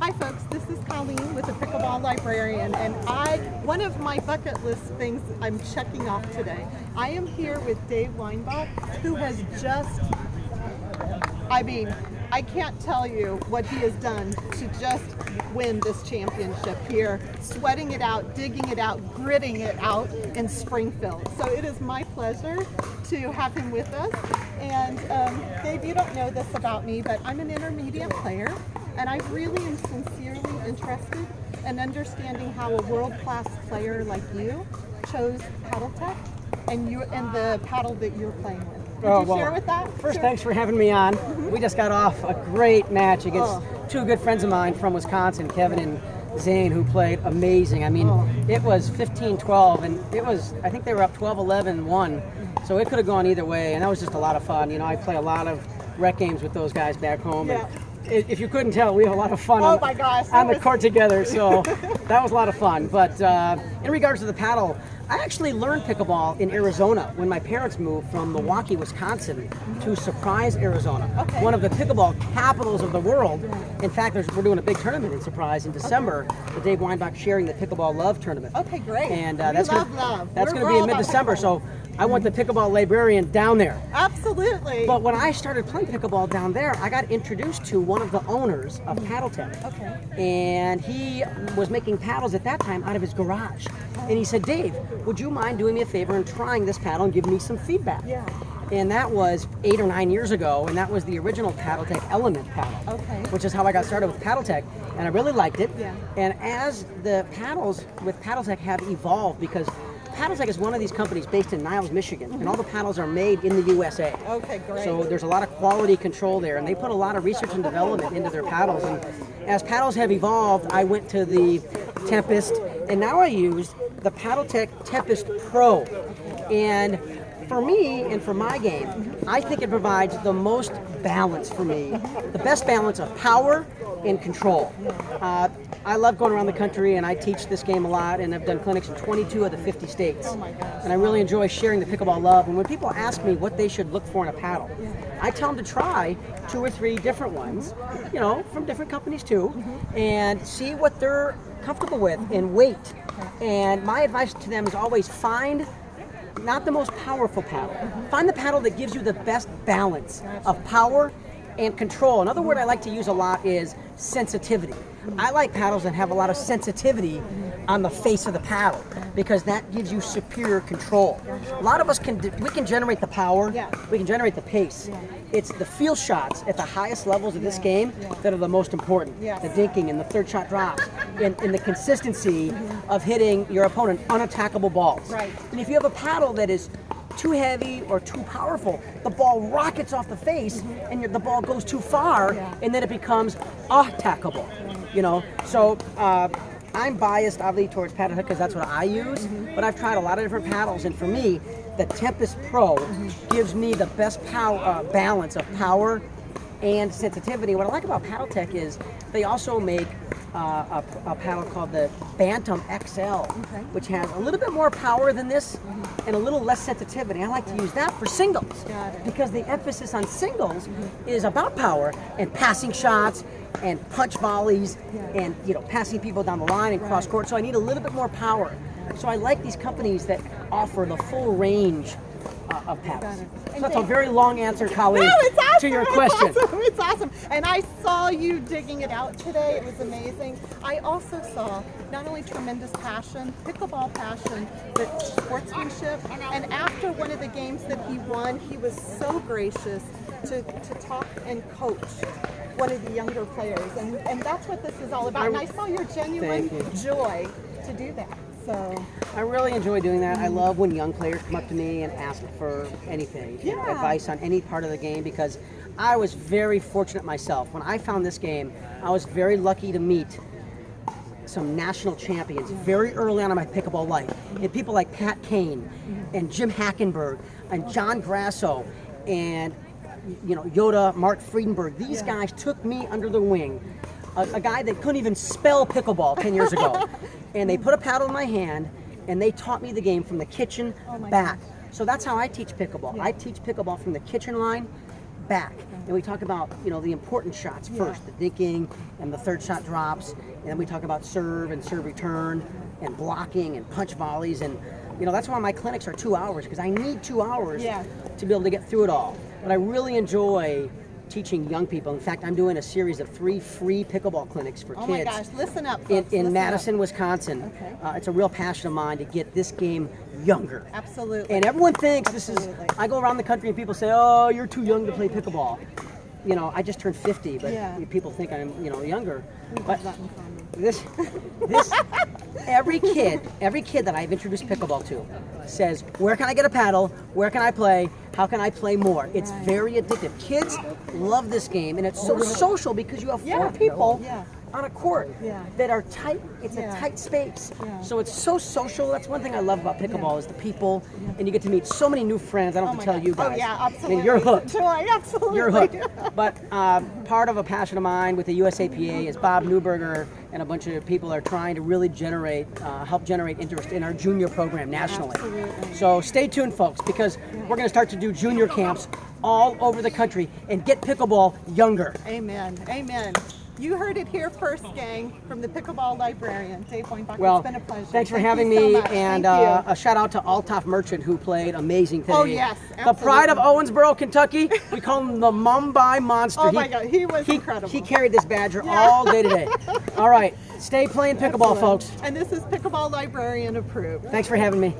Hi folks, this is Colleen with the Pickleball Librarian, and one of my bucket list things I'm checking off today. I am here with Dave Weinbach, who has just, I can't tell you what he has done to just win this championship here, sweating it out, digging it out, gritting it out in Springfield. So it is my pleasure to have him with us. And Dave, you don't know this about me, but I'm an intermediate player, and I really am sincerely interested in understanding how a world-class player like you chose Paddletek and the paddle that you're playing with. Could you share with that? First, thanks for having me on. We just got off a great match against two good friends of mine from Wisconsin, Kevin and Zane, who played amazing. I mean, it was 15-12, and it was, I think they were up 12-11-1, so it could have gone either way, and that was just a lot of fun. You know, I play a lot of rec games with those guys back home, and if you couldn't tell, we have a lot of fun on the court together, so that was a lot of fun. But in regards to the paddle, I actually learned pickleball in Arizona when my parents moved from Milwaukee, Wisconsin to Surprise, Arizona, one of the pickleball capitals of the world. In fact, we're doing a big tournament in Surprise in December, the Dave Weinbach sharing the Pickleball Love Tournament. Okay, great. And that's going to be in mid-December, so I want the Pickleball Librarian down there. Absolutely. But when I started playing pickleball down there, I got introduced to one of the owners of Paddletek. Okay. And he was making paddles at that time out of his garage. And he said, Dave, would you mind doing me a favor and trying this paddle and giving me some feedback? Yeah. And that was 8 or 9 years ago, and that was the original Paddletek Element paddle, which is how I got started with Paddletek, and I really liked it. Yeah. And as the paddles with Paddletek have evolved, because Paddletek is one of these companies based in Niles, Michigan, and all the paddles are made in the USA. Okay, great. So there's a lot of quality control there, and they put a lot of research and development into their paddles. And as paddles have evolved, I went to the Tempest, and now I use the Paddletek Tempest Pro. And for me and for my game, I think it provides the most balance for me, the best balance of power and control. I love going around the country, and I teach this game a lot, and I've done clinics in 22 of the 50 states. Oh my gosh. And I really enjoy sharing the pickleball love. And when people ask me what they should look for in a paddle, I tell them to try 2 or 3 different ones, you know, from different companies too, and see what they're comfortable with and weight. And my advice to them is always find not the most powerful paddle. Find the paddle that gives you the best balance of power and control. Another word I like to use a lot is sensitivity. I like paddles that have a lot of sensitivity on the face of the paddle, because that gives you superior control. A lot of us can generate the power, we can generate the pace. It's the feel shots at the highest levels of this game that are the most important. The dinking and the third shot drops, and the consistency of hitting your opponent unattackable balls. And if you have a paddle that is too heavy or too powerful, the ball rockets off the face, and the ball goes too far, and then it becomes attackable. You know, so I'm biased obviously towards Paddletek because that's what I use, but I've tried a lot of different paddles, and for me, the Tempest Pro gives me the best balance of power and sensitivity. What I like about Paddletek is they also make a paddle called the Bantam XL, which has a little bit more power than this and a little less sensitivity. I like to use that for singles because the emphasis on singles is about power and passing shots and punch volleys and, you know, passing people down the line and cross court. So I need a little bit more power. So I like these companies that offer the full range of paddles. So that's a very long answer, Colleen, to your question. It's awesome. And I saw you digging it out today. It was amazing. I also saw not only tremendous passion, pickleball passion, but sportsmanship. And after one of the games that he won, he was so gracious to talk and coach one of the younger players. And that's what this is all about. And I saw your genuine joy to do that. So I really enjoy doing that. I love when young players come up to me and ask for anything, advice on any part of the game, because I was very fortunate myself. When I found this game, I was very lucky to meet some national champions very early on in my pickleball life. And people like Pat Kane and Jim Hackenberg and John Grasso and, you know, Yoda, Mark Friedenberg. These guys took me under the wing. A guy that couldn't even spell pickleball 10 years ago. And they put a paddle in my hand, and they taught me the game from the kitchen back. So that's how I teach pickleball. I teach pickleball from the kitchen line back. And we talk about, you know, the important shots first, the dinking and the third shot drops. And then we talk about serve and serve return and blocking and punch volleys. And, you know, that's why my clinics are 2 hours, because I need 2 hours to be able to get through it all. But I really enjoy teaching young people. In fact, I'm doing a series of 3 free pickleball clinics for kids. Oh my gosh, listen up, folks. In Listen Madison, up. Wisconsin. Okay. It's a real passion of mine to get this game younger. Absolutely. And everyone thinks this is, I go around the country and people say, oh, you're too young to play pickleball. You know, I just turned 50, but people think I'm, you know, younger. But this, every kid that I've introduced pickleball to says, where can I get a paddle? Where can I play? How can I play more? It's very addictive. Kids love this game, and it's so social because you have 4 people on a court that are tight. It's a tight space. So it's so social. That's one thing I love about pickleball is the people, and you get to meet so many new friends. I don't have to tell you guys. Oh yeah, absolutely. I mean, you're hooked. Joy, absolutely. You're hooked. But part of a passion of mine with the USAPA is Bob Newberger and a bunch of people are trying to really help generate interest in our junior program nationally. Absolutely. So stay tuned, folks, because we're going to start to do junior camps all over the country and get pickleball younger. Amen. Amen. You heard it here first, gang, from the Pickleball Librarian, Dave Weinbach. Well, it's been a pleasure. thanks for Thank having you so me, much. and Thank you. a shout out to Althoff Merchant who played amazing today. Oh, yes, the pride of absolutely. Owensboro, Kentucky. We call him the Mumbai Monster. Oh my God, he was incredible. He carried this badger all day today. All right, stay playing pickleball, folks. And this is Pickleball Librarian approved. Thanks for having me.